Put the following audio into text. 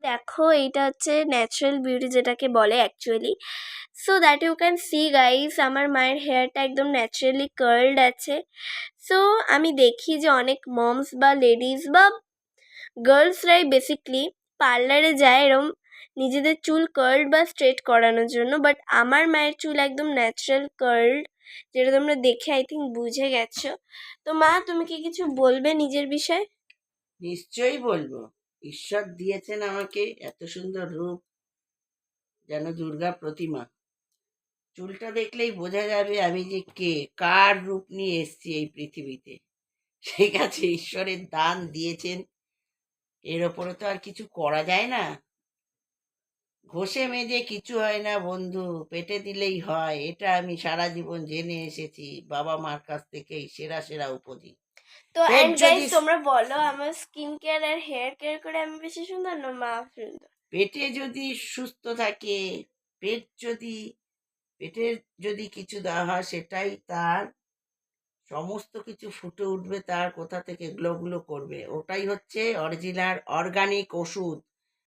দেখো এইটা হচ্ছে ন্যাচারাল বিউটি যেটাকে বলে actually. So that you can see guys, আমার মায়ের হেয়ারটা একদম ন্যাচারালি কার্লড আছে। সো আমি দেখি যে অনেক মমস বা লেডিস বা গার্লসরাই বেসিকলি পার্লারে যায় এরম নিজেদের চুল কার্লড বা স্ট্রেট করানোর জন্য, বাট আমার মায়ের চুল একদম ন্যাচারাল কার্লড, যেটা তোমরা দেখে আই থিঙ্ক বুঝে গেছো। তো মা, তুমি কি কিছু বলবে নিজের বিষয়ে? নিশ্চয়ই বলবো। ঈশ্বর দিয়েছেন আমাকে এত সুন্দর রূপ, যেন দুর্গা প্রতিমা। চুলটা দেখলেই বোঝা যাবে আমি যে কে, কার রূপ নিয়ে এসেছি এই পৃথিবীতে। ঠিক আছে, ঈশ্বরের দান দিয়েছেন, এর ওপরে তো আর কিছু করা যায় না। ঘষে মেজে কিছু হয় না বন্ধু, পেটে দিলেই হয়। এটা আমি সারা জীবন জেনে এসেছি বাবা মার কাছ থেকেই, সেরা সেরা উপদেশ। তো পেট অ্যান্ড গাইস, যদি তোমরা বলো আমার স্কিন কেয়ার আর হেয়ার কেয়ার করে আমি বেশি সুন্দর না মা সুন্দর? পেটে যদি সুস্থ থাকে, পেট যদি, পেটে যদি কিছু দেওয়া হয়, সেটাই তার সমস্ত কিছু ফুটে উঠবে, তার কোথা থেকে গ্লো গ্লো করবে। ওটাই হচ্ছে অরিজিনাল অর্গানিক ওষুধ।